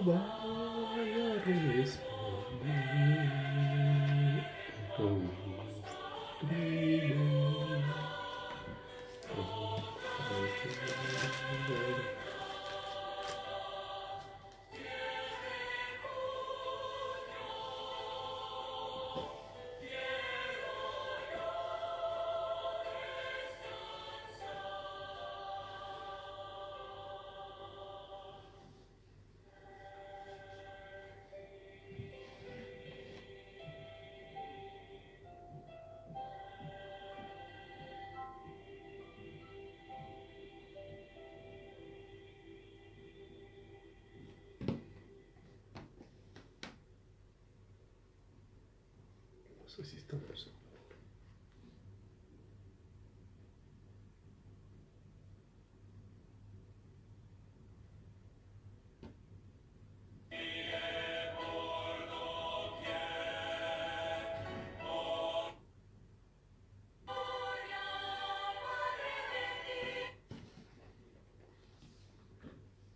vaya a responder. No sé si estamos.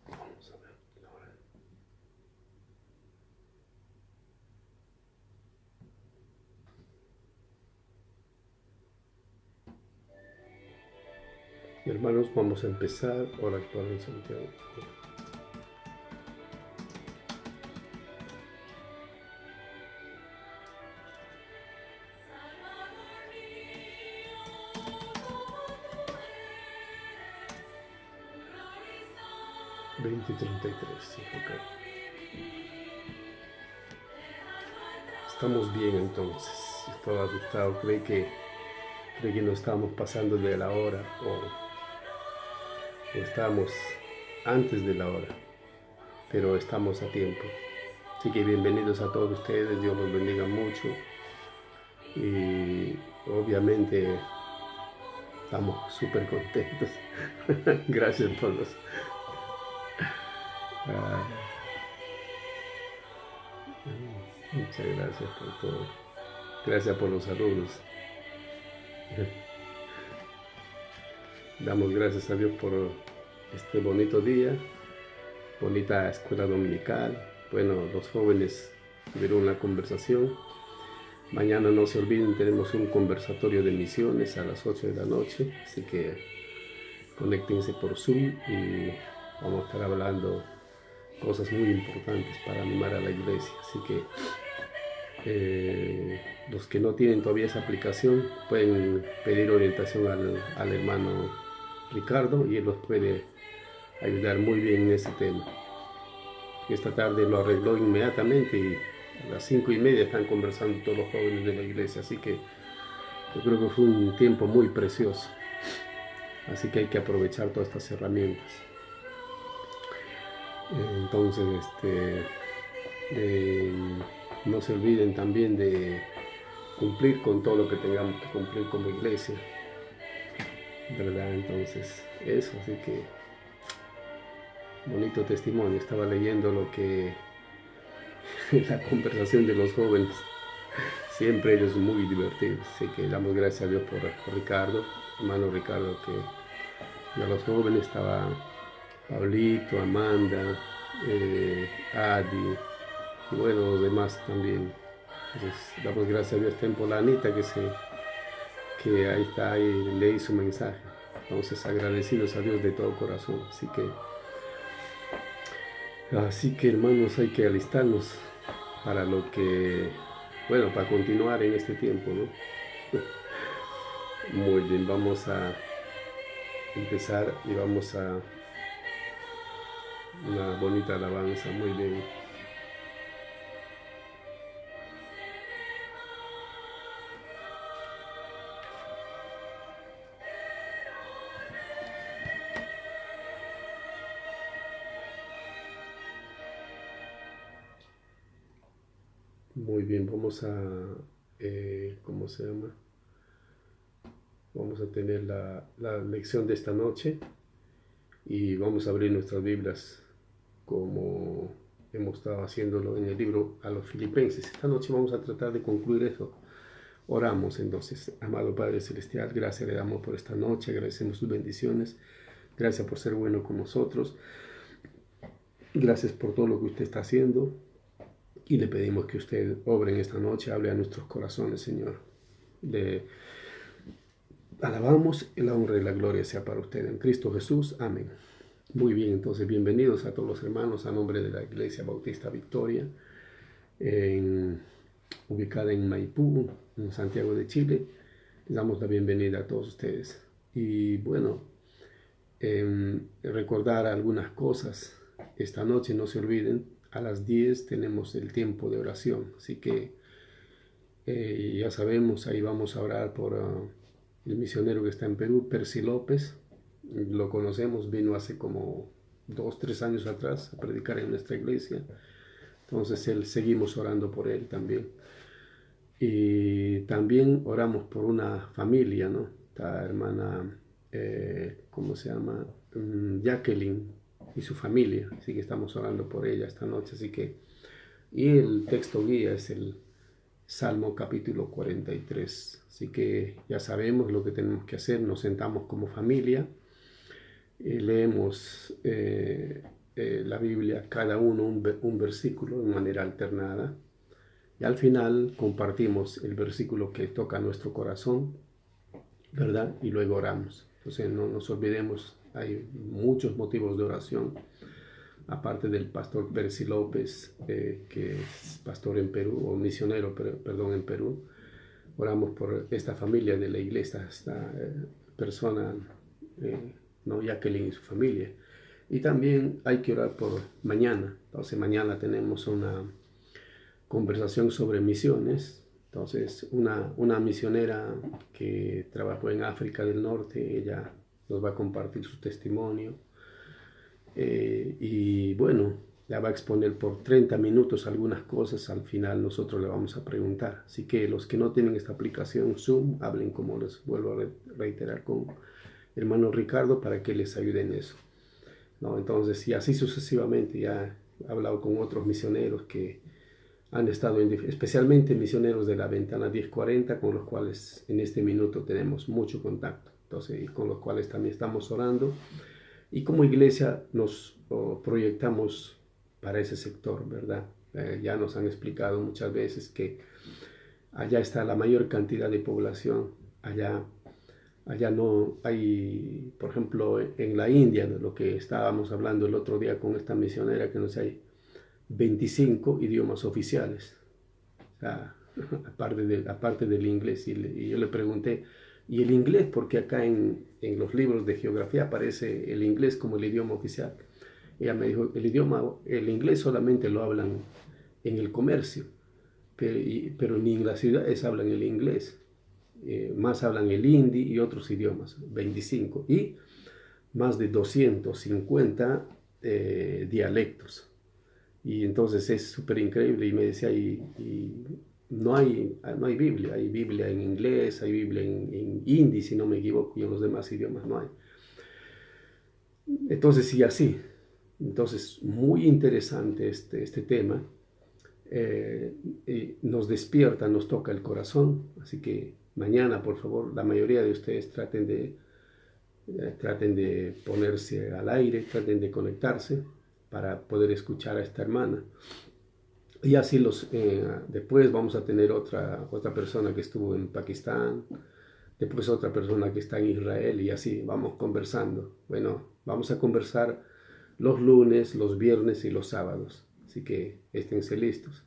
Vamos a ver la hora. Hermanos, vamos a empezar hora actual en Santiago. Veinte treinta y tres, sí, ok. Estamos bien entonces. Estaba asustado, creí que no estábamos pasando de la hora o estábamos antes de la hora, pero estamos a tiempo. Así que bienvenidos a todos ustedes, Dios los bendiga mucho y obviamente estamos súper contentos. Gracias por los... muchas gracias por todo. Gracias por los saludos. Damos gracias a Dios por este bonito día, bonita escuela dominical. Bueno, los jóvenes tuvieron una conversación. Mañana no se olviden, tenemos un conversatorio de misiones a las 8 de la noche, así que conéctense por Zoom y vamos a estar hablando cosas muy importantes para animar a la iglesia. Así que los que no tienen todavía esa aplicación pueden pedir orientación al hermano Ricardo y él los puede ayudar muy bien en ese tema. Esta tarde lo arregló inmediatamente y a las 5:30 están conversando todos los jóvenes de la iglesia, así que yo creo que fue un tiempo muy precioso, así que hay que aprovechar todas estas herramientas. Entonces, no se olviden también de cumplir con todo lo que tengamos que cumplir como iglesia, ¿verdad? Entonces, eso, así que bonito testimonio. Estaba leyendo lo que la conversación de los jóvenes, siempre ellos muy divertidos, así que damos gracias a Dios por Ricardo, hermano Ricardo, que a los jóvenes estaba Pablito, Amanda, Adi y bueno, los demás también. Entonces damos gracias a Dios. Tempolanita que ahí está, ahí leí su mensaje. Entonces agradecidos a Dios de todo corazón. Así que hermanos, hay que alistarnos para lo que, bueno, para continuar en este tiempo, ¿no? Muy bien, vamos a empezar y vamos a una bonita alabanza, muy bien. Muy bien, vamos a, ¿cómo se llama? Vamos a tener la lección de esta noche y vamos a abrir nuestras Biblias como hemos estado haciéndolo en el libro a los Filipenses. Esta noche vamos a tratar de concluir eso. Oramos entonces, amado Padre Celestial, gracias le damos por esta noche, agradecemos tus bendiciones, gracias por ser bueno con nosotros. Gracias por todo lo que usted está haciendo y le pedimos que usted obre en esta noche, hable a nuestros corazones, Señor. Le alabamos y la honra y la gloria sea para usted en Cristo Jesús. Amén. Muy bien, entonces bienvenidos a todos los hermanos a nombre de la Iglesia Bautista Victoria, ubicada en Maipú, en Santiago de Chile. Les damos la bienvenida a todos ustedes. Y bueno, recordar algunas cosas. Esta noche no se olviden, a las 10 tenemos el tiempo de oración, así que ya sabemos, ahí vamos a orar por el misionero que está en Perú, Percy López. Lo conocemos, vino hace como 2, 3 años atrás a predicar en nuestra iglesia. Entonces seguimos orando por él también. Y también oramos por una familia, ¿no? Esta hermana, ¿cómo se llama? Jacqueline y su familia. Así que estamos orando por ella esta noche. Y el texto guía es el Salmo capítulo 43. Así que ya sabemos lo que tenemos que hacer. Nos sentamos como familia. Leemos la Biblia, cada uno un versículo de manera alternada. Y al final compartimos el versículo que toca nuestro corazón, ¿verdad? Y luego oramos. Entonces no nos olvidemos, hay muchos motivos de oración. Aparte del pastor Percy López, que es pastor en Perú, o misionero, perdón, en Perú. Oramos por esta familia de la iglesia, esta persona, ¿no? Jacqueline y su familia. Y también hay que orar por mañana. Entonces mañana tenemos una conversación sobre misiones. Entonces una misionera que trabajó en África del Norte, ella nos va a compartir su testimonio. Y bueno, la va a exponer por 30 minutos algunas cosas. Al final nosotros le vamos a preguntar. Así que los que no tienen esta aplicación Zoom, hablen, como les vuelvo a reiterar, con hermano Ricardo para que les ayude en eso, ¿no? Entonces, y así sucesivamente. Ya he hablado con otros misioneros que han estado, especialmente misioneros de la Ventana 1040, con los cuales en este minuto tenemos mucho contacto. Entonces, y con los cuales también estamos orando. Y como iglesia nos proyectamos para ese sector, ¿verdad? Ya nos han explicado muchas veces que allá está la mayor cantidad de población. Allá no hay, por ejemplo, en la India, de lo que estábamos hablando el otro día con esta misionera, que no sé, hay 25 idiomas oficiales, o sea, aparte del inglés. Y yo le pregunté, ¿y el inglés? Porque acá en los libros de geografía aparece el inglés como el idioma oficial. Ella me dijo, el inglés solamente lo hablan en el comercio, pero ni en las ciudades hablan el inglés. Más hablan el hindi y otros idiomas, 25, y más de 250 dialectos. Y entonces es súper increíble. Y me decía, y no hay Biblia. Hay Biblia en inglés, hay Biblia en hindi, si no me equivoco, y en los demás idiomas no hay. Entonces, sí, así. Entonces, muy interesante este tema. Nos despierta, nos toca el corazón. Así que mañana, por favor, la mayoría de ustedes traten de ponerse al aire, traten de conectarse para poder escuchar a esta hermana. Y así después vamos a tener otra persona que estuvo en Pakistán, después otra persona que está en Israel, y así vamos conversando. Bueno, vamos a conversar los lunes, los viernes y los sábados, así que esténse listos.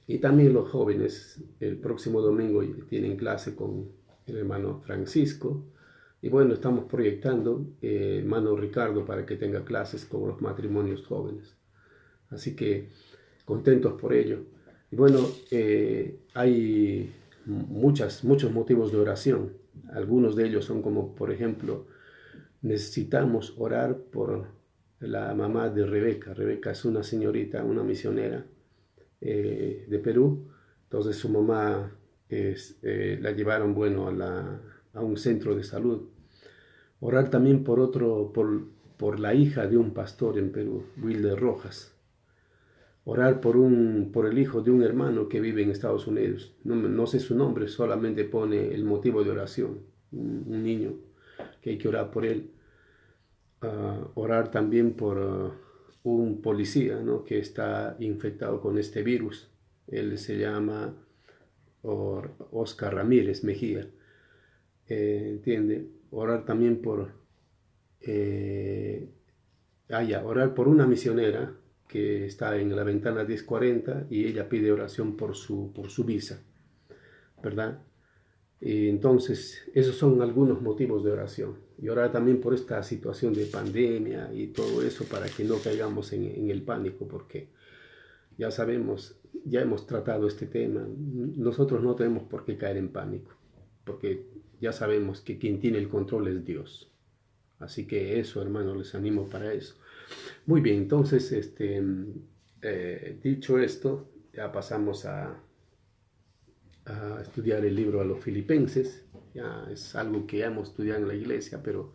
Y también los jóvenes, el próximo domingo tienen clase con el hermano Francisco. Y bueno, estamos proyectando hermano Ricardo para que tenga clases con los matrimonios jóvenes. Así que contentos por ello. Y bueno, hay muchos motivos de oración. Algunos de ellos son como, por ejemplo, necesitamos orar por la mamá de Rebeca. Rebeca es una señorita, una misionera de Perú. Entonces su mamá la llevaron, bueno, a un centro de salud. Orar también por la hija de un pastor en Perú, Wilder Rojas. Orar por el hijo de un hermano que vive en Estados Unidos. No sé su nombre, solamente pone el motivo de oración. Un niño que hay que orar por él. Orar también por un policía, ¿no?, que está infectado con este virus. Él se llama Oscar Ramírez Mejía. ¿Entiende? Orar también por, orar por una misionera que está en la ventana 1040 y ella pide oración por su visa, ¿verdad? Y entonces, esos son algunos motivos de oración. Y orar también por esta situación de pandemia y todo eso para que no caigamos en el pánico, porque ya sabemos, ya hemos tratado este tema. Nosotros no tenemos por qué caer en pánico, porque ya sabemos que quien tiene el control es Dios. Así que eso, hermanos, les animo para eso. Muy bien, entonces, dicho esto, ya pasamos a estudiar el libro a los Filipenses. Ya es algo que ya hemos estudiado en la iglesia, pero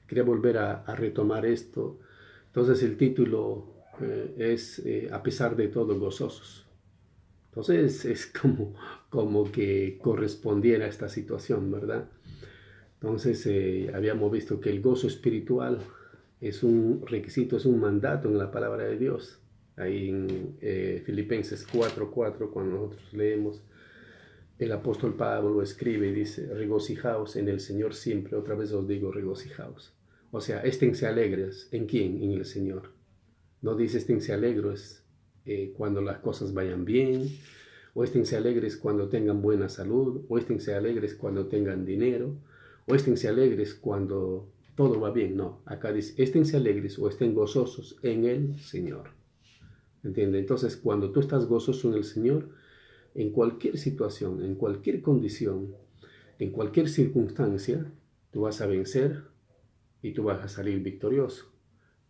quería volver a retomar esto. Entonces el título es A pesar de todo gozosos. Entonces es como que correspondiera a esta situación, ¿verdad? Entonces habíamos visto que el gozo espiritual es un requisito, es un mandato en la palabra de Dios. Ahí en Filipenses 4:4, cuando nosotros leemos, el apóstol Pablo escribe y dice: regocijaos en el Señor siempre. Otra vez os digo, regocijaos. O sea, esténse alegres. ¿En quién? En el Señor. No dice esténse alegres cuando las cosas vayan bien, o esténse alegres cuando tengan buena salud, o esténse alegres cuando tengan dinero, o esténse alegres cuando todo va bien. No, acá dice esténse alegres o estén gozosos en el Señor. ¿Entiende? Entonces, cuando tú estás gozoso en el Señor, en cualquier situación, en cualquier condición, en cualquier circunstancia, tú vas a vencer y tú vas a salir victorioso.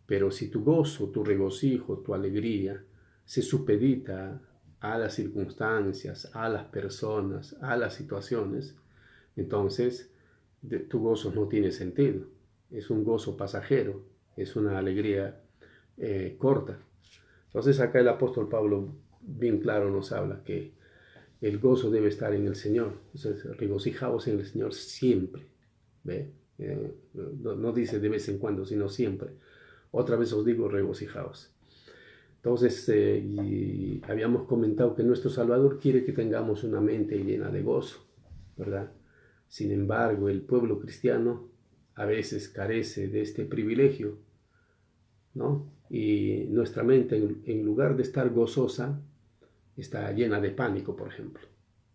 Pero si tu gozo, tu regocijo, tu alegría se supedita a las circunstancias, a las personas, a las situaciones, entonces tu gozo no tiene sentido. Es un gozo pasajero, es una alegría corta. Entonces acá el apóstol Pablo bien claro nos habla que el gozo debe estar en el Señor. Entonces, regocijaos en el Señor siempre. ¿Ve? No dice de vez en cuando, sino siempre. Otra vez os digo, regocijaos. Entonces, y habíamos comentado que nuestro Salvador quiere que tengamos una mente llena de gozo, ¿verdad? Sin embargo, el pueblo cristiano a veces carece de este privilegio, ¿no? Y nuestra mente, en lugar de estar gozosa, está llena de pánico, por ejemplo.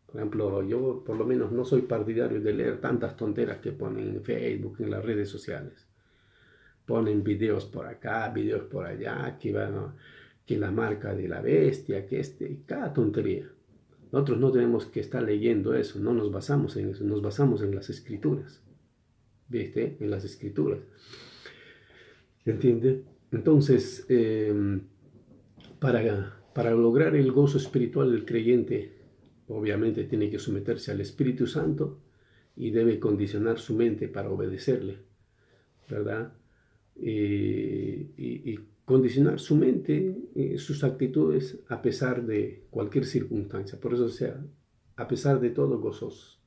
Por ejemplo, yo por lo menos no soy partidario de leer tantas tonteras que ponen en Facebook, en las redes sociales. Ponen videos por acá, videos por allá, que la marca de la bestia, cada tontería. Nosotros no tenemos que estar leyendo eso, no nos basamos en eso, nos basamos en las escrituras. ¿Viste? En las escrituras. ¿Entiende? Entonces, para lograr el gozo espiritual del creyente, obviamente tiene que someterse al Espíritu Santo y debe condicionar su mente para obedecerle, ¿verdad? Y condicionar su mente, sus actitudes a pesar de cualquier circunstancia. Por eso sea, a pesar de todo, gozosos.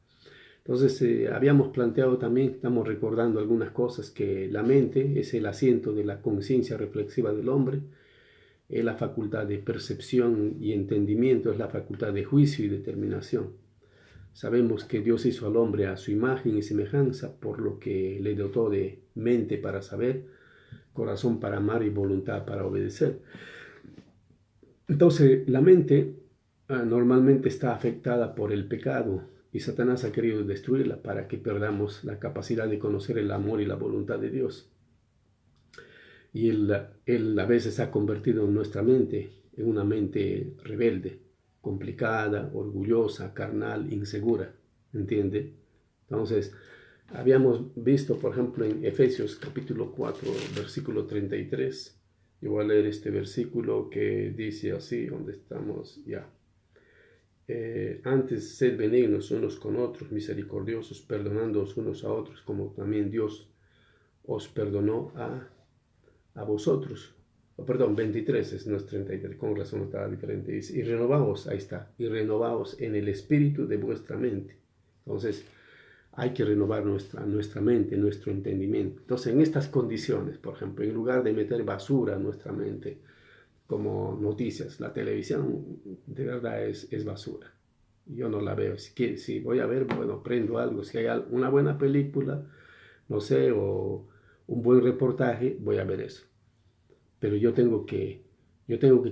Entonces, habíamos planteado también, estamos recordando algunas cosas, que la mente es el asiento de la conciencia reflexiva del hombre, es la facultad de percepción y entendimiento, es la facultad de juicio y determinación. Sabemos que Dios hizo al hombre a su imagen y semejanza, por lo que le dotó de mente para saber, corazón para amar y voluntad para obedecer. Entonces, la mente normalmente está afectada por el pecado y Satanás ha querido destruirla para que perdamos la capacidad de conocer el amor y la voluntad de Dios. Y él a veces ha convertido nuestra mente en una mente rebelde, complicada, orgullosa, carnal, insegura, ¿entiende? Entonces, habíamos visto, por ejemplo, en Efesios capítulo 4, versículo 33, yo voy a leer este versículo que dice así, donde estamos ya. Antes, sed benignos unos con otros, misericordiosos, perdonándoos unos a otros, como también Dios os perdonó a vosotros. Perdón, 23, no es 33, con razón estaba diferente. Dice, y renovaos, ahí está, y renovaos en el espíritu de vuestra mente. Entonces, hay que renovar nuestra mente, nuestro entendimiento. Entonces, en estas condiciones, por ejemplo, en lugar de meter basura en nuestra mente, como noticias, la televisión de verdad es basura. Yo no la veo. Si voy a ver, bueno, prendo algo. Si hay una buena película, no sé, o un buen reportaje, voy a ver eso. Pero yo tengo que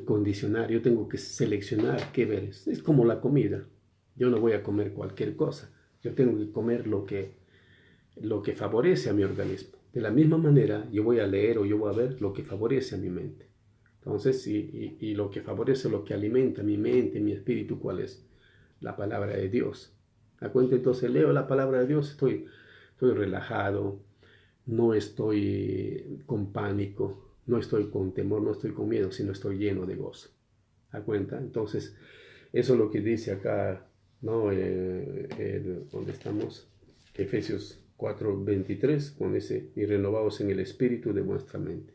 condicionar, yo tengo que seleccionar qué ver. Es como la comida. Yo no voy a comer cualquier cosa. Yo tengo que comer lo que favorece a mi organismo. De la misma manera, yo voy a leer o yo voy a ver lo que favorece a mi mente. Entonces, y lo que favorece, lo que alimenta mi mente, mi espíritu, ¿cuál es? La palabra de Dios. ¿A cuenta? Entonces leo la palabra de Dios, estoy relajado, no estoy con pánico, no estoy con temor, no estoy con miedo, sino estoy lleno de gozo. ¿A cuenta? Entonces, eso es lo que dice acá, ¿no? ¿Dónde estamos? Efesios 4:23, cuando dice, y renovaos en el espíritu de vuestra mente.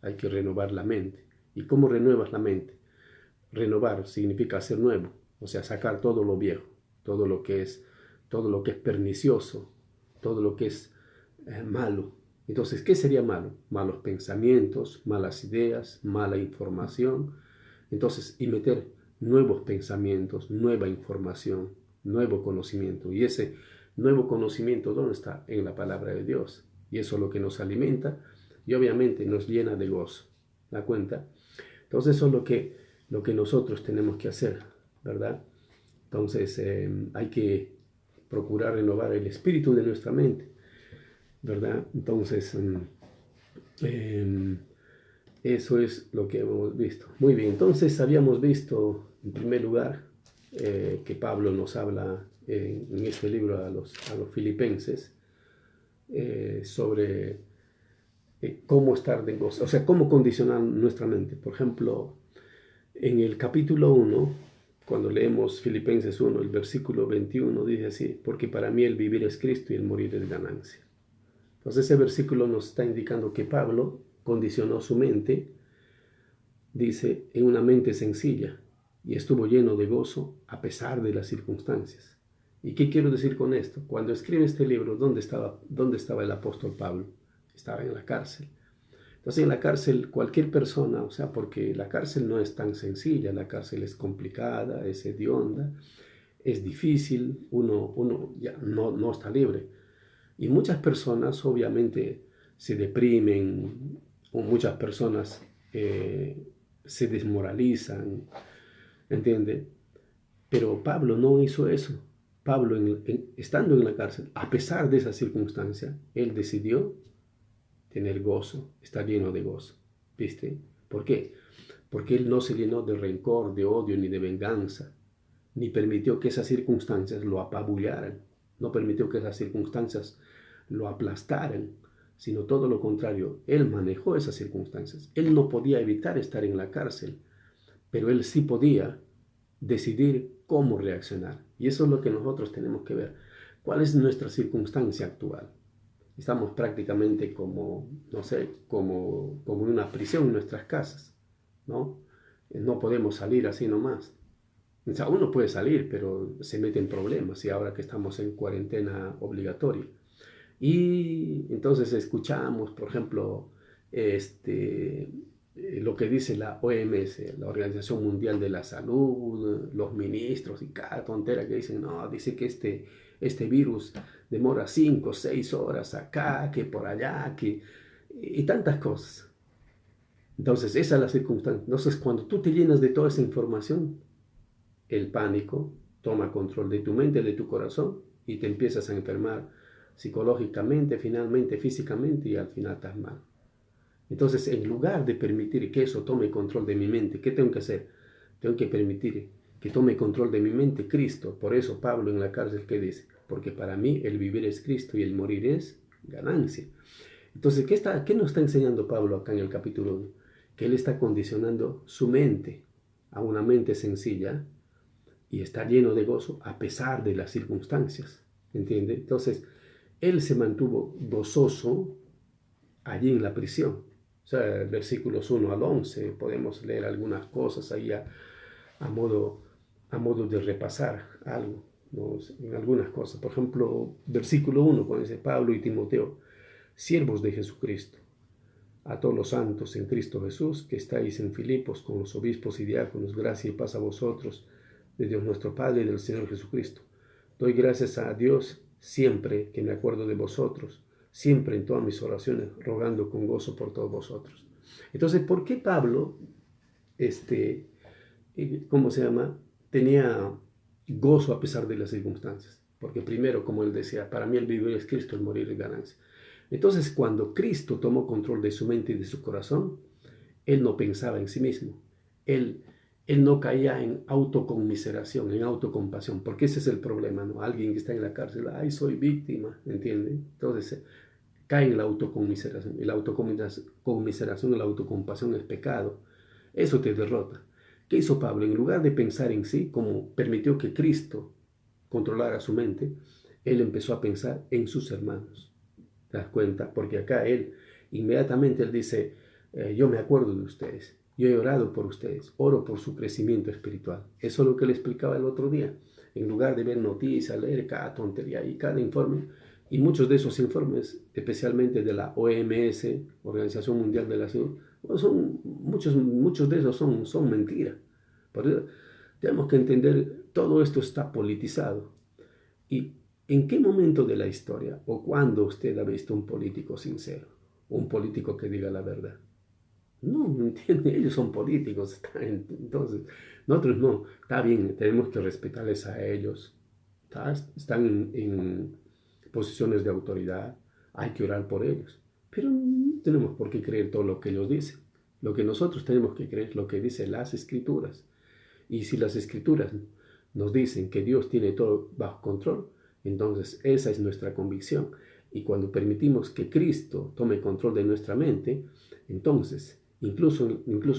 Hay que renovar la mente. ¿Y cómo renuevas la mente? Renovar significa hacer nuevo, o sea, sacar todo lo viejo, todo lo que es, todo lo que es pernicioso, todo lo que es malo. Entonces, ¿qué sería malo? Malos pensamientos, malas ideas, mala información. Entonces, y meter nuevos pensamientos, nueva información, nuevo conocimiento. Y ese nuevo conocimiento, ¿dónde está? En la palabra de Dios. Y eso es lo que nos alimenta y obviamente nos llena de gozo. ¿Da cuenta? Entonces, eso es lo que nosotros tenemos que hacer, ¿verdad? Entonces, hay que procurar renovar el espíritu de nuestra mente, ¿verdad? Entonces, eso es lo que hemos visto. Muy bien, entonces habíamos visto, en primer lugar, que Pablo nos habla en este libro a los filipenses sobre cómo estar de gozo, o sea, cómo condicionar nuestra mente. Por ejemplo, en el capítulo 1, cuando leemos Filipenses 1, el versículo 21, dice así, porque para mí el vivir es Cristo y el morir es ganancia. Entonces ese versículo nos está indicando que Pablo condicionó su mente, dice, en una mente sencilla y estuvo lleno de gozo a pesar de las circunstancias. ¿Y qué quiero decir con esto? Cuando escribe este libro, ¿dónde estaba el apóstol Pablo? Estaba en la cárcel. Entonces en la cárcel cualquier persona, o sea, porque la cárcel no es tan sencilla, la cárcel es complicada, es hedionda, es difícil, uno ya no está libre. Y muchas personas obviamente se deprimen, o muchas personas se desmoralizan, ¿entiende? Pero Pablo no hizo eso. Pablo, estando en la cárcel, a pesar de esa circunstancia, él decidió tener gozo, estar lleno de gozo. ¿Viste? ¿Por qué? Porque él no se llenó de rencor, de odio ni de venganza, ni permitió que esas circunstancias lo apabullaran, no permitió que esas circunstancias lo aplastaran, sino todo lo contrario, él manejó esas circunstancias. Él no podía evitar estar en la cárcel, pero él sí podía decidir cómo reaccionar. Y eso es lo que nosotros tenemos que ver. ¿Cuál es nuestra circunstancia actual? Estamos prácticamente como, no sé, como en una prisión en nuestras casas, ¿no? No podemos salir así nomás. O sea, uno puede salir, pero se mete en problemas y ahora que estamos en cuarentena obligatoria. Y entonces escuchamos, por ejemplo, lo que dice la OMS, la Organización Mundial de la Salud, los ministros y cada tontera que dicen, no, dice que este virus demora 5 o 6 horas acá, que por allá, y tantas cosas. Entonces, esa es la circunstancia. Entonces, cuando tú te llenas de toda esa información, el pánico toma control de tu mente, de tu corazón, y te empiezas a enfermar psicológicamente, finalmente físicamente, y al final estás mal. Entonces, en lugar de permitir que eso tome control de mi mente, ¿qué tengo que hacer? Tengo que permitir que tome control de mi mente Cristo. Por eso Pablo en la cárcel, ¿qué dice? Porque para mí el vivir es Cristo y el morir es ganancia. Entonces, ¿qué nos está enseñando Pablo acá en el capítulo 1? Que él está condicionando su mente a una mente sencilla y está lleno de gozo a pesar de las circunstancias. ¿Entiende? Entonces, él se mantuvo gozoso allí en la prisión. O sea, versículos 1 al 11, podemos leer algunas cosas ahí a modo de repasar algo. en algunas cosas. Por ejemplo, versículo 1, cuando dice Pablo y Timoteo, siervos de Jesucristo, a todos los santos en Cristo Jesús, que estáis en Filipos con los obispos y diáconos, gracia y paz a vosotros, de Dios nuestro Padre y del Señor Jesucristo. Doy gracias a Dios siempre que me acuerdo de vosotros, siempre en todas mis oraciones, rogando con gozo por todos vosotros. Entonces, ¿por qué Pablo, ¿cómo se llama? Tenía gozo a pesar de las circunstancias? Porque primero, como él decía, para mí el vivir es Cristo, el morir es ganancia. Entonces, cuando Cristo tomó control de su mente y de su corazón, él no pensaba en sí mismo. Él no caía en autoconmiseración, en autocompasión, porque ese es el problema, ¿no? Alguien que está en la cárcel, ay, soy víctima, ¿entiende? Entonces, cae en la autoconmiseración. Y la autoconmiseración, la autocompasión es pecado. Eso te derrota. ¿Qué hizo Pablo? En lugar de pensar en sí, como permitió que Cristo controlara su mente, él empezó a pensar en sus hermanos. ¿Te das cuenta? Porque acá inmediatamente él dice, yo me acuerdo de ustedes, yo he orado por ustedes, oro por su crecimiento espiritual. Eso es lo que le explicaba el otro día. En lugar de ver noticias, leer cada tontería y cada informe, y muchos de esos informes, especialmente de la OMS, Organización Mundial de la Salud, muchos de esos son mentiras. Por eso tenemos que entender, todo esto está politizado. ¿Y en qué momento de la historia o cuándo usted ha visto un político sincero? Un político que diga la verdad. No, ¿me entiende? Ellos son políticos. Entonces, nosotros no. Está bien, tenemos que respetarles a ellos. Están en posiciones de autoridad. Hay que orar por ellos. Pero no tenemos por qué creer todo lo que ellos dicen. Lo que nosotros tenemos que creer es lo que dicen las Escrituras. Y si las Escrituras nos dicen que Dios tiene todo bajo control, entonces esa es nuestra convicción. Y cuando permitimos que Cristo tome control de nuestra mente, entonces incluso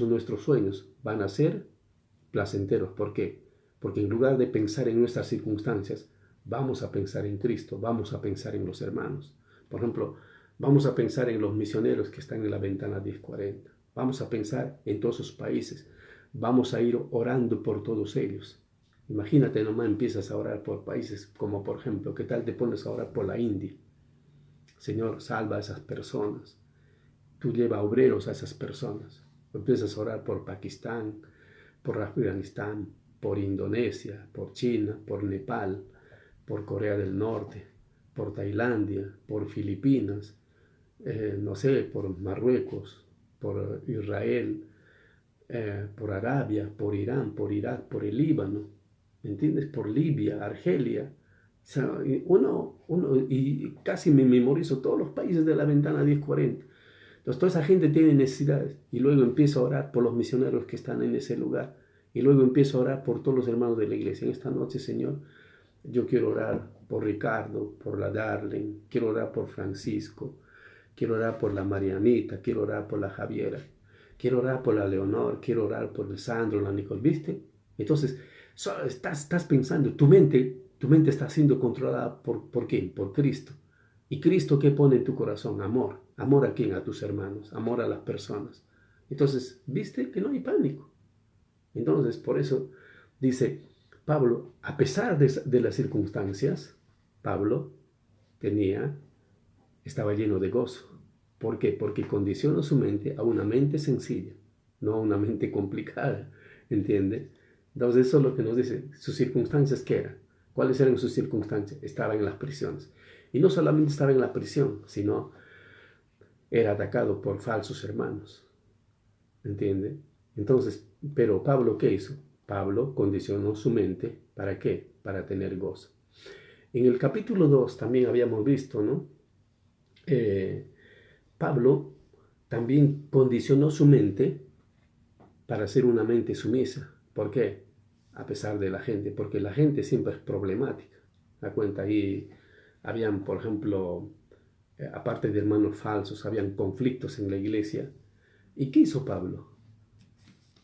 nuestros sueños van a ser placenteros. ¿Por qué? Porque en lugar de pensar en nuestras circunstancias, vamos a pensar en Cristo, vamos a pensar en los hermanos. Por ejemplo, vamos a pensar en los misioneros que están en la ventana 1040. Vamos a pensar en todos esos países. Vamos a ir orando por todos ellos. Imagínate nomás, empiezas a orar por países como, por ejemplo, ¿qué tal te pones a orar por la India? Señor, salva a esas personas. Tú lleva obreros a esas personas. Empiezas a orar por Pakistán, por Afganistán, por Indonesia, por China, por Nepal, por Corea del Norte, por Tailandia, por Filipinas, no sé, por Marruecos, por Israel, por Arabia, por Irán, por Irak, por el Líbano, ¿me entiendes? Por Libia, Argelia. O sea, y casi me memorizo todos los países de la ventana 1040. Entonces toda esa gente tiene necesidades y luego empiezo a orar por los misioneros que están en ese lugar y luego empiezo a orar por todos los hermanos de la iglesia. En esta noche, Señor, yo quiero orar por Ricardo, por la Darling, quiero orar por Francisco, quiero orar por la Marianita, quiero orar por la Javiera, quiero orar por la Leonor, quiero orar por el Sandro, la Nicole, ¿viste? Entonces, estás pensando, tu mente está siendo controlada ¿por quién? Por Cristo. ¿Y Cristo qué pone en tu corazón? Amor. ¿Amor a quién? A tus hermanos. Amor a las personas. Entonces, ¿viste que no hay pánico? Entonces, por eso dice Pablo, a pesar de las circunstancias, Pablo estaba lleno de gozo. ¿Por qué? Porque condicionó su mente a una mente sencilla, no a una mente complicada, ¿entiende? Entonces eso es lo que nos dice, sus circunstancias, ¿qué eran? ¿Cuáles eran sus circunstancias? Estaba en las prisiones. Y no solamente estaba en la prisión, sino era atacado por falsos hermanos, ¿entiende? Entonces, pero Pablo, ¿qué hizo? Pablo condicionó su mente, ¿para qué? Para tener gozo. En el capítulo 2 también habíamos visto, ¿no? Pablo también condicionó su mente para ser una mente sumisa. ¿Por qué? A pesar de la gente, porque la gente siempre es problemática. Da cuenta, ahí habían, por ejemplo, aparte de hermanos falsos, habían conflictos en la iglesia. ¿Y qué hizo Pablo?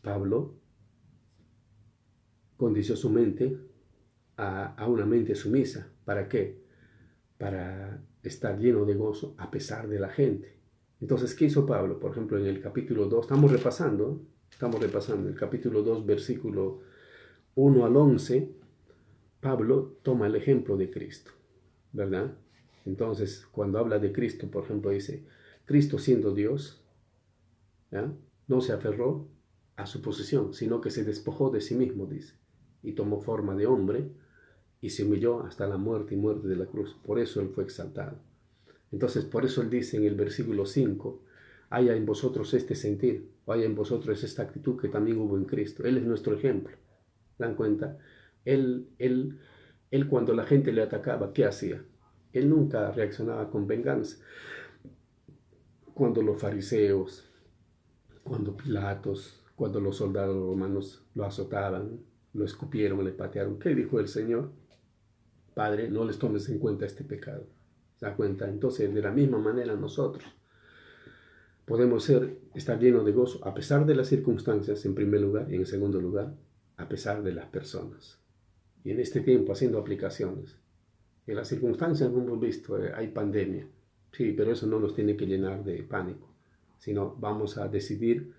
Pablo condicionó su mente a una mente sumisa. ¿Para qué? Para estar lleno de gozo a pesar de la gente. Entonces, ¿qué hizo Pablo? Por ejemplo, en el capítulo 2, estamos repasando el capítulo 2, versículo 1 al 11, Pablo toma el ejemplo de Cristo, ¿verdad? Entonces, cuando habla de Cristo, por ejemplo, dice, Cristo siendo Dios, ¿ya? No se aferró a su posición, sino que se despojó de sí mismo, dice, y tomó forma de hombre y se humilló hasta la muerte y muerte de la cruz. Por eso él fue exaltado. Entonces, por eso él dice en el versículo 5, haya en vosotros este sentir, o haya en vosotros esta actitud que también hubo en Cristo. Él es nuestro ejemplo. ¿Dan cuenta? Él cuando la gente le atacaba, ¿qué hacía? Él nunca reaccionaba con venganza. Cuando los fariseos, cuando Pilatos, cuando los soldados romanos lo azotaban, lo escupieron, le patearon, ¿qué dijo el Señor? Padre, no les tomes en cuenta este pecado. ¿Se da cuenta? Entonces, de la misma manera nosotros podemos estar llenos de gozo a pesar de las circunstancias, en primer lugar, y en segundo lugar, a pesar de las personas. Y en este tiempo haciendo aplicaciones. En las circunstancias hemos visto, hay pandemia, sí, pero eso no nos tiene que llenar de pánico, sino vamos a decidir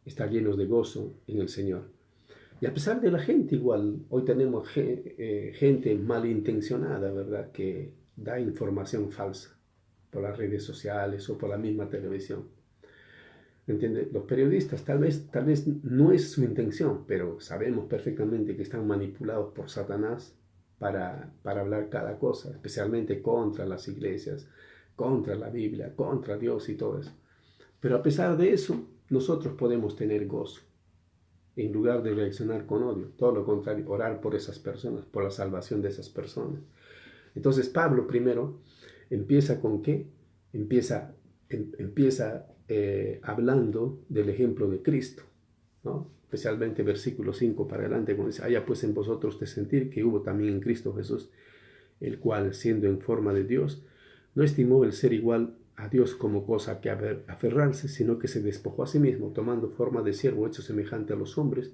estar llenos de gozo en el Señor. Y a pesar de la gente igual, hoy tenemos gente malintencionada, ¿verdad?, que da información falsa por las redes sociales o por la misma televisión. ¿Entiende? Los periodistas tal vez no es su intención, pero sabemos perfectamente que están manipulados por Satanás para hablar cada cosa, especialmente contra las iglesias, contra la Biblia, contra Dios y todo eso. Pero a pesar de eso, nosotros podemos tener gozo, en lugar de reaccionar con odio. Todo lo contrario, orar por esas personas, por la salvación de esas personas. Entonces Pablo primero empieza con qué? Empieza hablando del ejemplo de Cristo, ¿no? Especialmente versículo 5 para adelante, cuando dice, haya pues en vosotros de sentir que hubo también en Cristo Jesús, el cual, siendo en forma de Dios, no estimó el ser igual a Dios como cosa que aferrarse, sino que se despojó a sí mismo, tomando forma de siervo hecho semejante a los hombres,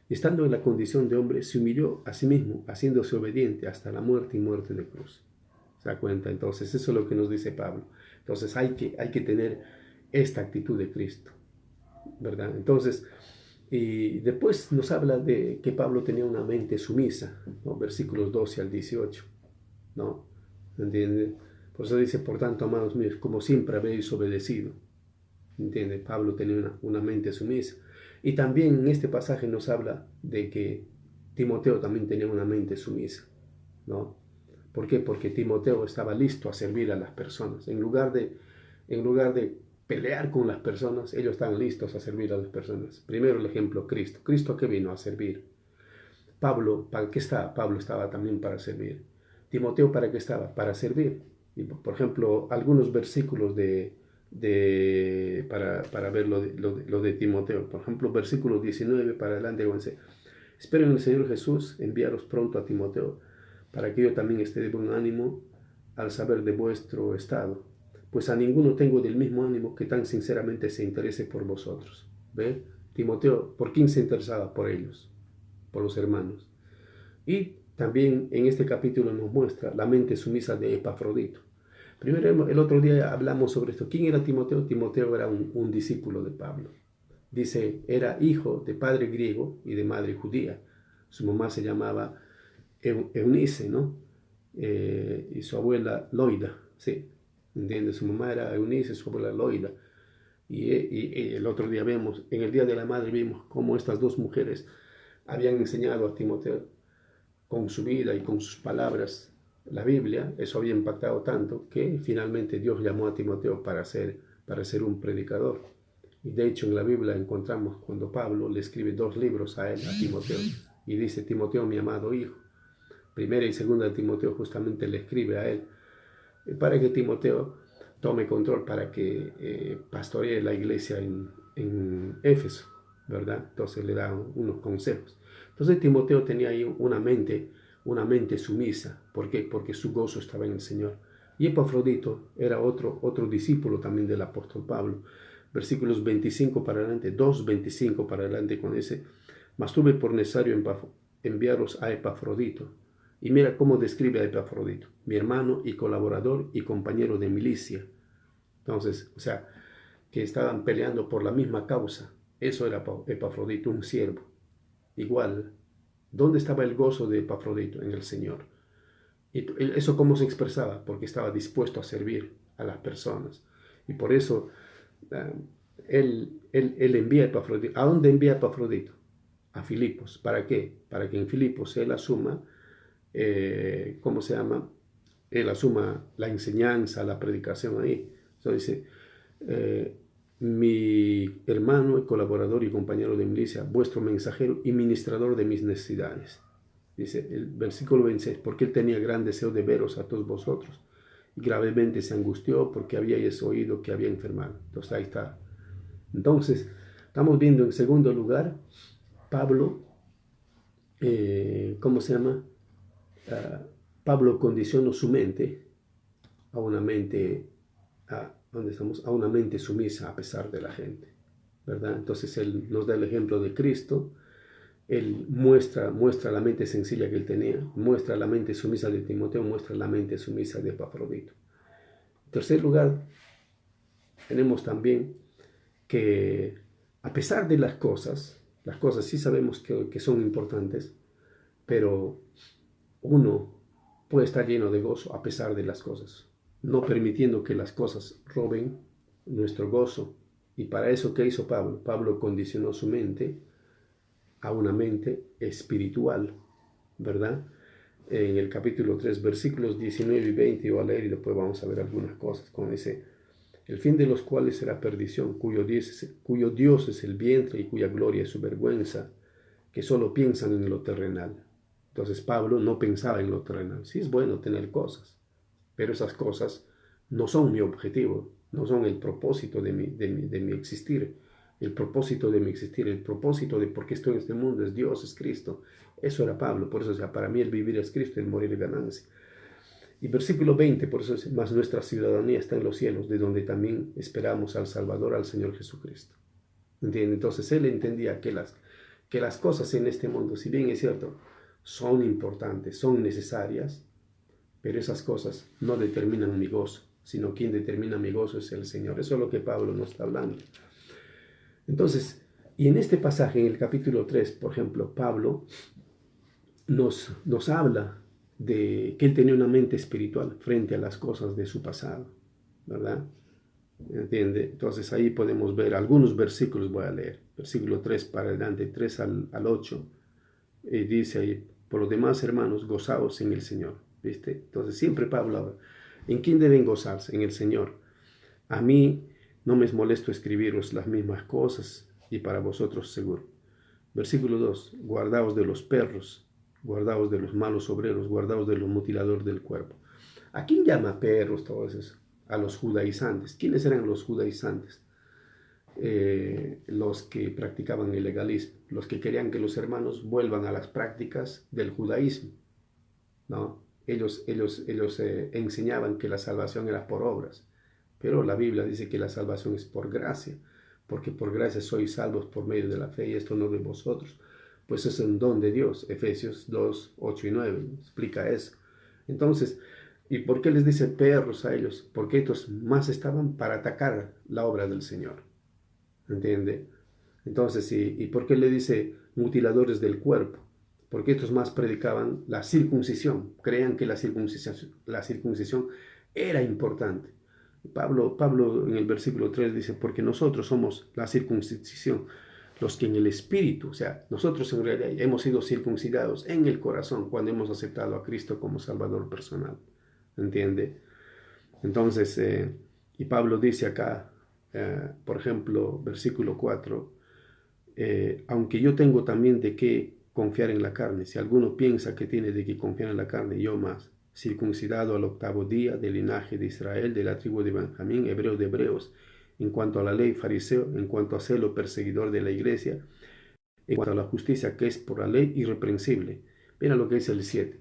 y estando en la condición de hombre, se humilló a sí mismo, haciéndose obediente hasta la muerte y muerte de cruz. ¿Se da cuenta? Entonces, eso es lo que nos dice Pablo. Entonces, hay que tener esta actitud de Cristo, ¿verdad? Entonces, y después nos habla de que Pablo tenía una mente sumisa, ¿no? Versículos 12 al 18, ¿no? ¿Entiende? Por eso dice, por tanto, amados míos, como siempre habéis obedecido. ¿Entiende? Pablo tenía una mente sumisa. Y también en este pasaje nos habla de que Timoteo también tenía una mente sumisa, ¿no? ¿Por qué? Porque Timoteo estaba listo a servir a las personas. En lugar de pelear con las personas, ellos estaban listos a servir a las personas. Primero el ejemplo, Cristo. ¿Cristo qué vino? A servir. Pablo, ¿para qué estaba? Pablo estaba también para servir. Timoteo, ¿para qué estaba? Para servir. Y por ejemplo, algunos versículos para ver lo de Timoteo. Por ejemplo, versículo 19 para adelante, dice, espero en el Señor Jesús enviaros pronto a Timoteo, para que yo también esté de buen ánimo al saber de vuestro estado. Pues a ninguno tengo del mismo ánimo que tan sinceramente se interese por vosotros. ¿Ve? Timoteo, ¿por quién se interesaba? Por ellos, por los hermanos. Y también en este capítulo nos muestra la mente sumisa de Epafrodito. Primero, el otro día hablamos sobre esto. ¿Quién era Timoteo? Timoteo era un discípulo de Pablo. Dice, era hijo de padre griego y de madre judía. Su mamá se llamaba Eunice, ¿no? Y su abuela Loida, ¿sí? ¿Entiendes? Su mamá era Eunice, su abuela Loida. Y el otro día vemos, en el Día de la Madre vimos cómo estas dos mujeres habían enseñado a Timoteo con su vida y con sus palabras la Biblia. Eso había impactado tanto que finalmente Dios llamó a Timoteo para ser un predicador. Y de hecho en la Biblia encontramos cuando Pablo le escribe 2 libros a Timoteo, y dice, Timoteo, mi amado hijo. Primera y segunda de Timoteo justamente le escribe a él para que Timoteo tome control, para que pastoree la iglesia en Éfeso, ¿verdad? Entonces le da unos consejos. Entonces Timoteo tenía ahí una mente sumisa. ¿Por qué? Porque su gozo estaba en el Señor. Y Epafrodito era otro discípulo también del apóstol Pablo. Versículos 25 para adelante, 2:25 para adelante, cuando dice, mas tuve por necesario enviaros a Epafrodito. Y mira cómo describe a Epafrodito, mi hermano y colaborador y compañero de milicia. Entonces, o sea, que estaban peleando por la misma causa. Eso era Epafrodito, un siervo. Igual, ¿Dónde estaba el gozo de Epafrodito? En el Señor. ¿Y eso cómo se expresaba? Porque estaba dispuesto a servir a las personas. Y por eso uh, él envía a Epafrodito. ¿A dónde envía a Epafrodito? A Filipos. ¿Para qué? Para que en Filipos él asuma, ¿cómo se llama? Él asuma la enseñanza, la predicación ahí. Entonces dice, mi hermano y colaborador y compañero de milicia, vuestro mensajero y ministrador de mis necesidades. Dice el versículo 26, porque él tenía gran deseo de veros a todos vosotros, y gravemente se angustió porque habíais oído que había enfermado. Entonces ahí está. Entonces, estamos viendo en segundo lugar, Pablo, ¿cómo se llama? Pablo condicionó su mente a una mente, ¿dónde estamos? A una mente sumisa a pesar de la gente, ¿verdad? Entonces él nos da el ejemplo de Cristo. Él muestra la mente sencilla que él tenía, muestra la mente sumisa de Timoteo, muestra la mente sumisa de Epafrodito. En tercer lugar, tenemos también que a pesar de las cosas sí sabemos que son importantes, pero uno puede estar lleno de gozo a pesar de las cosas, no permitiendo que las cosas roben nuestro gozo. Y para eso, ¿qué hizo Pablo? Pablo condicionó su mente a una mente espiritual, ¿verdad? En el capítulo 3, versículos 19 y 20, yo voy a leer y después vamos a ver algunas cosas, como dice, el fin de los cuales será perdición, cuyo Dios es el vientre y cuya gloria es su vergüenza, que solo piensan en lo terrenal. Entonces Pablo no pensaba en lo terrenal. Sí es bueno tener cosas, pero esas cosas no son mi objetivo, no son el propósito de mi existir. El propósito de mi existir, el propósito de por qué estoy en este mundo es Dios, es Cristo. Eso era Pablo, por eso, o sea, para mí el vivir es Cristo, el morir es ganancia. Y versículo 20, por eso es, más nuestra ciudadanía está en los cielos, de donde también esperamos al Salvador, al Señor Jesucristo. ¿Entienden? Entonces él entendía que las cosas en este mundo, si bien es cierto, son importantes, son necesarias, pero esas cosas no determinan mi gozo, sino quien determina mi gozo es el Señor. Eso es lo que Pablo nos está hablando. Entonces, y en este pasaje, en el capítulo 3, por ejemplo, Pablo nos habla de que él tenía una mente espiritual frente a las cosas de su pasado, ¿verdad? ¿Entiende? Entonces ahí podemos ver algunos versículos, voy a leer, versículo 3 para adelante, 3 al 8, y dice ahí, por lo demás, hermanos, gozaos en el Señor, ¿viste? Entonces siempre Pablo habla, ¿en quién deben gozarse? En el Señor. A mí no me es molesto escribiros las mismas cosas, y para vosotros seguro. Versículo 2, guardaos de los perros, guardaos de los malos obreros, guardaos de los mutiladores del cuerpo. ¿A quién llama perros todo eso? A los judaizantes. ¿Quiénes eran los judaizantes? Los que practicaban el legalismo, los que querían que los hermanos vuelvan a las prácticas del judaísmo, ¿no? Ellos enseñaban que la salvación era por obras, pero la Biblia dice que la salvación es por gracia, porque por gracia sois salvos por medio de la fe, y esto no de vosotros, pues es un don de Dios. Efesios 2, 8 y 9 explica eso. Entonces, ¿y por qué les dice perros a ellos? Porque estos más estaban para atacar la obra del Señor, ¿entiende? Entonces, ¿y por qué le dice mutiladores del cuerpo? Porque estos más predicaban la circuncisión, creían que la circuncisión era importante. Pablo en el versículo 3 dice, porque nosotros somos la circuncisión, los que en el espíritu, o sea, nosotros en realidad hemos sido circuncidados en el corazón cuando hemos aceptado a Cristo como Salvador personal, ¿entiende? Entonces, y Pablo dice acá, por ejemplo, versículo 4, aunque yo tengo también de qué confiar en la carne, si alguno piensa que tiene de qué confiar en la carne, yo más, circuncidado al 8º día, del linaje de Israel, de la tribu de Benjamín, hebreo de hebreos, en cuanto a la ley, fariseo, en cuanto a celo, perseguidor de la iglesia, en cuanto a la justicia que es por la ley, irreprensible. Mira lo que dice el 7.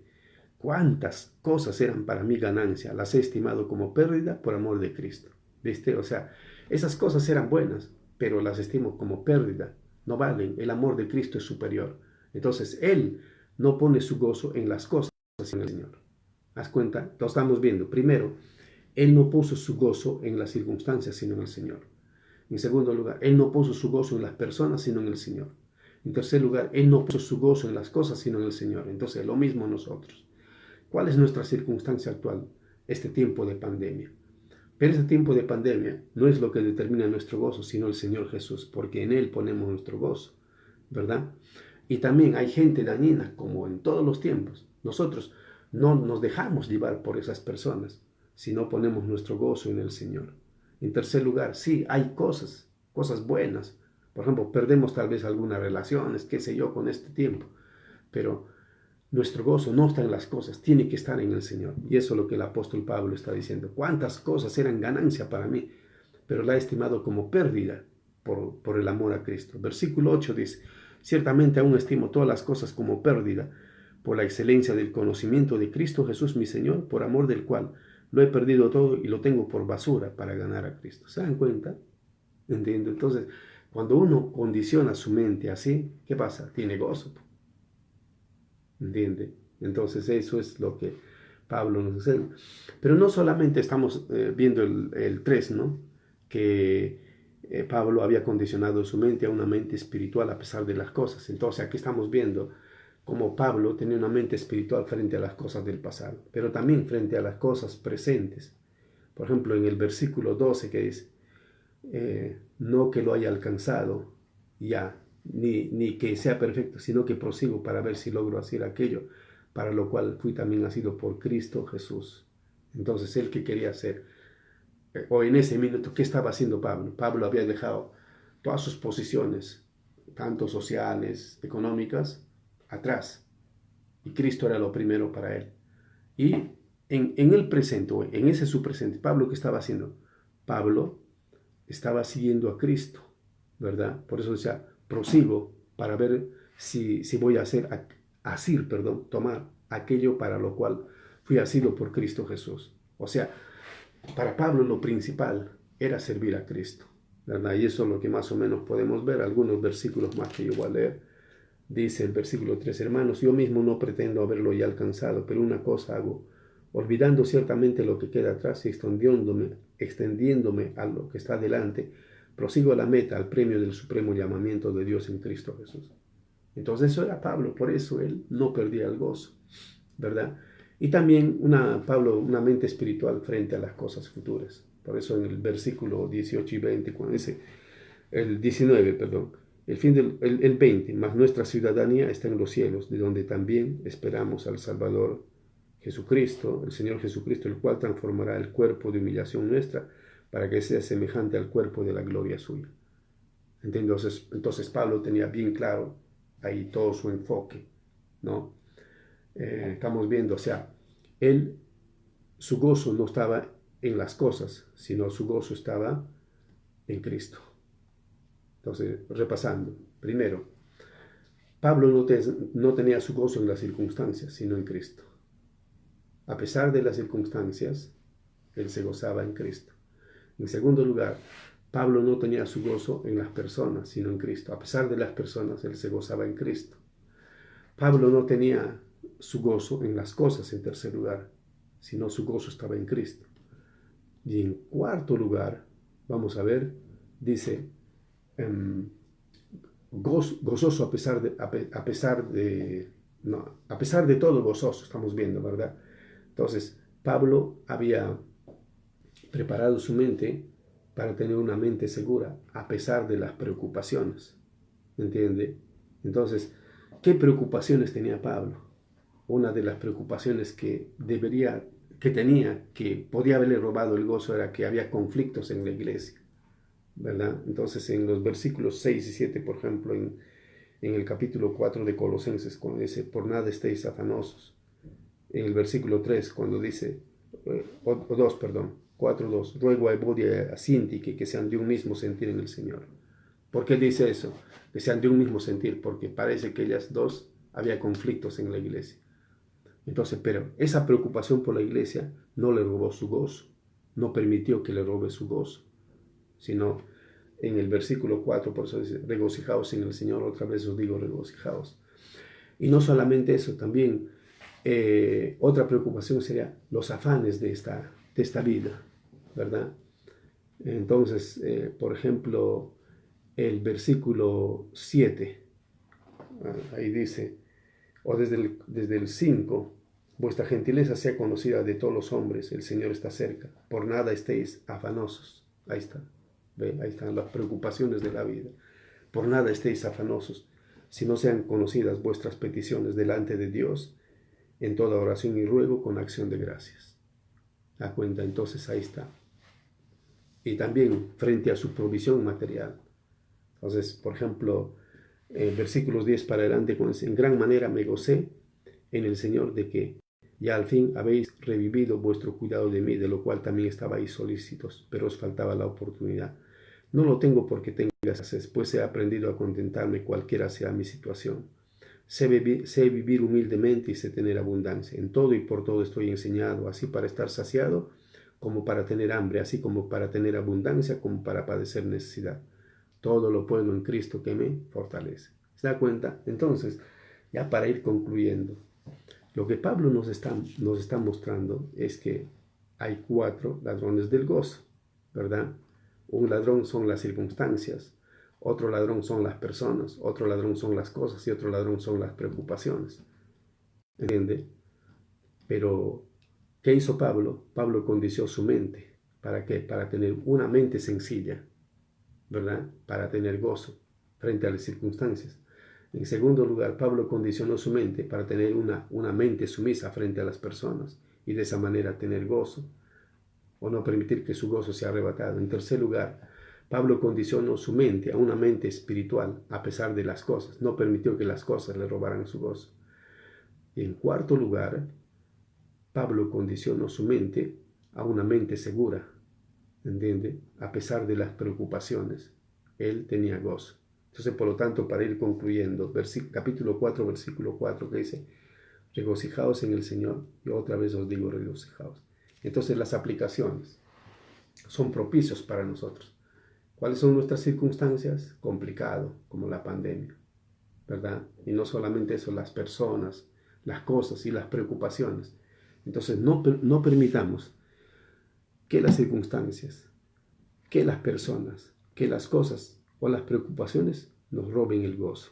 Cuántas cosas eran para mí ganancia, las he estimado como pérdida por amor de Cristo. ¿Viste? O sea, esas cosas eran buenas, pero las estimo como pérdida. No valen, el amor de Cristo es superior. Entonces, Él no pone su gozo en las cosas, sino en el Señor. ¿Haz cuenta? Lo estamos viendo. Primero, Él no puso su gozo en las circunstancias, sino en el Señor. En segundo lugar, Él no puso su gozo en las personas, sino en el Señor. En tercer lugar, Él no puso su gozo en las cosas, sino en el Señor. Entonces, lo mismo nosotros. ¿Cuál es nuestra circunstancia actual? Este tiempo de pandemia. Pero este tiempo de pandemia no es lo que determina nuestro gozo, sino el Señor Jesús, porque en Él ponemos nuestro gozo, ¿verdad? Y también hay gente dañina, como en todos los tiempos. Nosotros no nos dejamos llevar por esas personas, sino ponemos nuestro gozo en el Señor. En tercer lugar, sí, hay cosas buenas. Por ejemplo, perdemos tal vez algunas relaciones, qué sé yo, con este tiempo. Pero nuestro gozo no está en las cosas, tiene que estar en el Señor. Y eso es lo que el apóstol Pablo está diciendo. ¿Cuántas cosas eran ganancia para mí? Pero la he estimado como pérdida por el amor a Cristo. Versículo 8 dice, ciertamente aún estimo todas las cosas como pérdida por la excelencia del conocimiento de Cristo Jesús mi Señor, por amor del cual lo he perdido todo y lo tengo por basura para ganar a Cristo. ¿Se dan cuenta? ¿Entienden? Entonces, cuando uno condiciona su mente así, ¿qué pasa? Tiene gozo. ¿Entiende? Entonces eso es lo que Pablo nos enseña. Pero no solamente estamos viendo el 3, ¿no? Que Pablo había condicionado su mente a una mente espiritual a pesar de las cosas. Entonces aquí estamos viendo cómo Pablo tenía una mente espiritual frente a las cosas del pasado, pero también frente a las cosas presentes. Por ejemplo, en el versículo 12 que dice, no que lo haya alcanzado ya, ni que sea perfecto, sino que prosigo para ver si logro hacer aquello, para lo cual fui también nacido por Cristo Jesús. Entonces, él que quería hacer, o en ese minuto, ¿qué estaba haciendo Pablo? Pablo había dejado todas sus posiciones, tanto sociales, económicas, atrás, y Cristo era lo primero para él. Y en el presente, en ese su presente, Pablo, ¿qué estaba haciendo? Pablo estaba siguiendo a Cristo, ¿verdad? Por eso decía, prosigo para ver si voy a tomar aquello para lo cual fui asido por Cristo Jesús. O sea, para Pablo lo principal era servir a Cristo, ¿verdad? Y eso es lo que más o menos podemos ver, algunos versículos más que yo voy a leer. Dice el versículo 3, hermanos, yo mismo no pretendo haberlo ya alcanzado, pero una cosa hago, olvidando ciertamente lo que queda atrás y extendiéndome a lo que está delante, prosigo a la meta, al premio del supremo llamamiento de Dios en Cristo Jesús. Entonces eso era Pablo, por eso él no perdía el gozo, ¿verdad? Y también Pablo, una mente espiritual frente a las cosas futuras. Por eso en el versículo 18 y 20, cuando dice, el 19, perdón, el 20, mas nuestra ciudadanía está en los cielos, de donde también esperamos al Salvador Jesucristo, el Señor Jesucristo, el cual transformará el cuerpo de humillación nuestra para que sea semejante al cuerpo de la gloria suya. Entonces Pablo tenía bien claro ahí todo su enfoque, ¿no? Estamos viendo, o sea, su gozo no estaba en las cosas, sino su gozo estaba en Cristo. Entonces, repasando, primero, Pablo no tenía su gozo en las circunstancias, sino en Cristo. A pesar de las circunstancias, él se gozaba en Cristo. En segundo lugar, Pablo no tenía su gozo en las personas, sino en Cristo. A pesar de las personas, él se gozaba en Cristo. Pablo no tenía su gozo en las cosas, en tercer lugar, sino su gozo estaba en Cristo. Y en cuarto lugar, vamos a ver, dice, gozoso a pesar de todo gozoso, estamos viendo, ¿verdad? Entonces, Pablo había preparado su mente para tener una mente segura a pesar de las preocupaciones, ¿entiende? Entonces, ¿qué preocupaciones tenía Pablo? Una de las preocupaciones que podía haberle robado el gozo era que había conflictos en la iglesia, ¿verdad? Entonces, en los versículos 6 y 7, por ejemplo, en el capítulo 4 de Colosenses, cuando dice, por nada estéis afanosos. En el versículo 3, cuando dice, 4:2, ruego a Evodia y a Síntique que sean de un mismo sentir en el Señor. ¿Por qué dice eso? Que sean de un mismo sentir, porque parece que ellas dos había conflictos en la iglesia. Entonces, pero esa preocupación por la iglesia no le robó su gozo, no permitió que le robe su gozo, sino en el versículo 4, por eso dice, regocijaos en el Señor, otra vez os digo, regocijaos. Y no solamente eso, también otra preocupación sería los afanes de esta vida, ¿verdad? Entonces, por ejemplo, el versículo 7, Ahí dice, o desde el 5, vuestra gentileza sea conocida de todos los hombres, el Señor está cerca, por nada estéis afanosos. Ahí está, ¿ve? Ahí están las preocupaciones de la vida. Por nada estéis afanosos, si no sean conocidas vuestras peticiones delante de Dios, en toda oración y ruego con acción de gracias. Da cuenta, entonces ahí está. Y también frente a su provisión material. Entonces, por ejemplo, versículos 10 para adelante, en gran manera me gocé en el Señor de que ya al fin habéis revivido vuestro cuidado de mí, de lo cual también estabais solícitos, pero os faltaba la oportunidad. No lo tengo porque tenga escasez, pues he aprendido a contentarme cualquiera sea mi situación. Sé vivir humildemente y sé tener abundancia. En todo y por todo estoy enseñado, así para estar saciado como para tener hambre, así como para tener abundancia, como para padecer necesidad. Todo lo puedo en Cristo que me fortalece. ¿Se da cuenta? Entonces, ya para ir concluyendo, lo que Pablo nos está mostrando es que hay 4 ladrones del gozo, ¿verdad? Un ladrón son las circunstancias, otro ladrón son las personas, otro ladrón son las cosas y otro ladrón son las preocupaciones. ¿Entiende? Pero, ¿qué hizo Pablo? Pablo condició su mente. ¿Para qué? Para tener una mente sencilla, ¿verdad? Para tener gozo frente a las circunstancias. En segundo lugar, Pablo condicionó su mente para tener una mente sumisa frente a las personas y de esa manera tener gozo o no permitir que su gozo sea arrebatado. En tercer lugar, Pablo condicionó su mente a una mente espiritual a pesar de las cosas, no permitió que las cosas le robaran su gozo. Y en cuarto lugar, Pablo condicionó su mente a una mente segura, ¿entiende? A pesar de las preocupaciones, él tenía gozo. Entonces, por lo tanto, para ir concluyendo, capítulo 4, versículo 4, que dice, regocijaos en el Señor, y otra vez os digo, regocijaos. Entonces, las aplicaciones son propicios para nosotros. ¿Cuáles son nuestras circunstancias? Complicado, como la pandemia, ¿verdad? Y no solamente eso, las personas, las cosas y las preocupaciones. Entonces, no permitamos que las circunstancias, que las personas, que las cosas o las preocupaciones nos roben el gozo.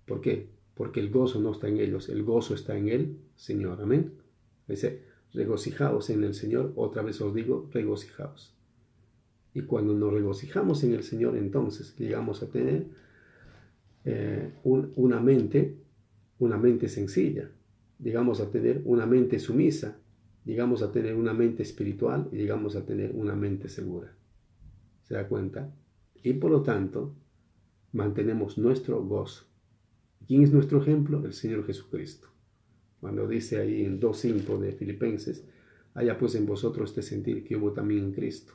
¿Por qué? Porque el gozo no está en ellos, el gozo está en el Señor. Amén. Dice, regocijaos en el Señor, otra vez os digo, regocijaos. Y cuando nos regocijamos en el Señor, entonces llegamos a tener una mente sencilla, llegamos a tener una mente sumisa, llegamos a tener una mente espiritual y llegamos a tener una mente segura. ¿Se da cuenta? Y por lo tanto, mantenemos nuestro gozo. ¿Quién es nuestro ejemplo? El Señor Jesucristo. Cuando dice ahí en 2.5 de Filipenses, haya pues en vosotros este sentir que hubo también en Cristo,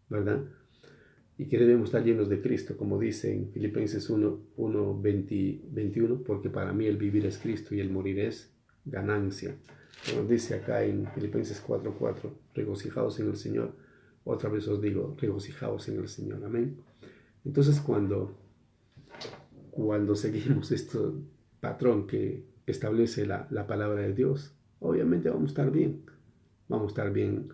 ¿verdad? Y que debemos estar llenos de Cristo, como dice en Filipenses 1:21, porque para mí el vivir es Cristo y el morir es ganancia. Como dice acá en Filipenses 4:4, regocijaos en el Señor. Otra vez os digo, regocijaos en el Señor. Amén. Entonces, cuando seguimos este patrón que establece la palabra de Dios, obviamente vamos a estar bien. Vamos a estar bien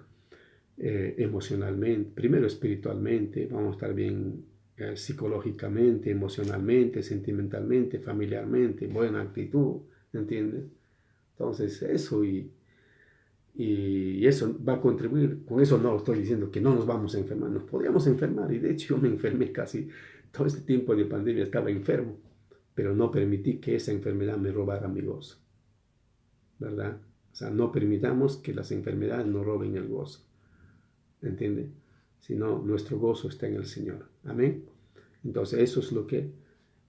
emocionalmente, primero espiritualmente, vamos a estar bien psicológicamente, emocionalmente, sentimentalmente, familiarmente, buena actitud, ¿entiendes? Entonces, eso y eso va a contribuir. Con eso no estoy diciendo que no nos vamos a enfermar, nos podríamos enfermar, y de hecho yo me enfermé casi todo este tiempo de pandemia, estaba enfermo, pero no permití que esa enfermedad me robara mi gozo, ¿verdad? O sea, no permitamos que las enfermedades nos roben el gozo, ¿entiende? Sino nuestro gozo está en el Señor. Amén. Entonces eso es lo que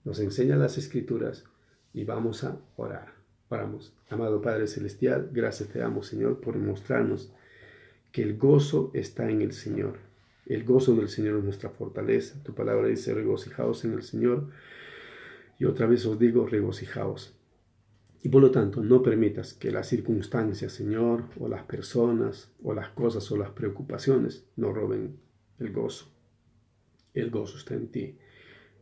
nos enseña las Escrituras y vamos a orar. Oramos. Amado Padre Celestial, gracias te damos, Señor, por mostrarnos que el gozo está en el Señor. El gozo del Señor es nuestra fortaleza. Tu palabra dice, regocijaos en el Señor. Y otra vez os digo, regocijaos. Y por lo tanto, no permitas que las circunstancias, Señor, o las personas, o las cosas, o las preocupaciones nos roben el gozo. El gozo está en ti.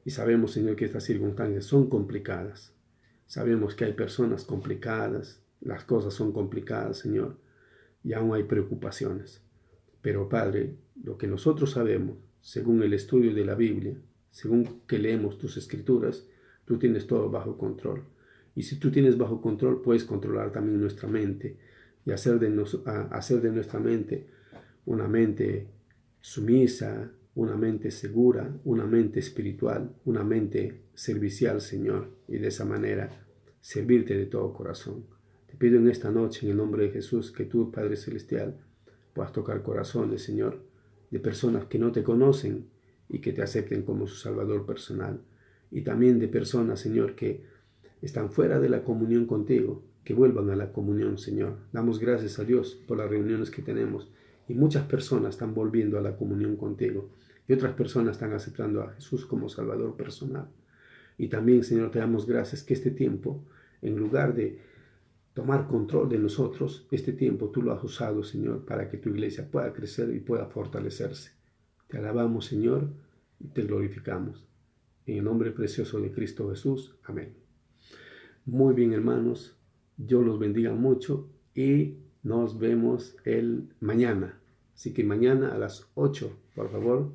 Y sabemos, Señor, que estas circunstancias son complicadas. Sabemos que hay personas complicadas, las cosas son complicadas, Señor, y aún hay preocupaciones. Pero, Padre, lo que nosotros sabemos, según el estudio de la Biblia, según que leemos tus Escrituras, Tú tienes todo bajo control. Y si tú tienes bajo control, puedes controlar también nuestra mente y hacer de nuestra mente una mente sumisa, una mente segura, una mente espiritual, una mente servicial, Señor, y de esa manera servirte de todo corazón. Te pido en esta noche, en el nombre de Jesús, que tú, Padre Celestial, puedas tocar corazones, Señor, de personas que no te conocen y que te acepten como su Salvador personal. Y también de personas, Señor, que están fuera de la comunión contigo, que vuelvan a la comunión, Señor. Damos gracias a Dios por las reuniones que tenemos y muchas personas están volviendo a la comunión contigo y otras personas están aceptando a Jesús como Salvador personal. Y también, Señor, te damos gracias que este tiempo, en lugar de tomar control de nosotros, este tiempo tú lo has usado, Señor, para que tu iglesia pueda crecer y pueda fortalecerse. Te alabamos, Señor, y te glorificamos. En el nombre precioso de Cristo Jesús. Amén. Muy bien, hermanos. Dios los bendiga mucho y nos vemos el mañana. Así que mañana a las 8, por favor,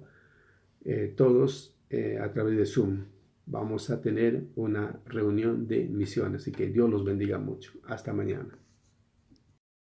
todos a través de Zoom. Vamos a tener una reunión de misiones. Así que Dios los bendiga mucho. Hasta mañana.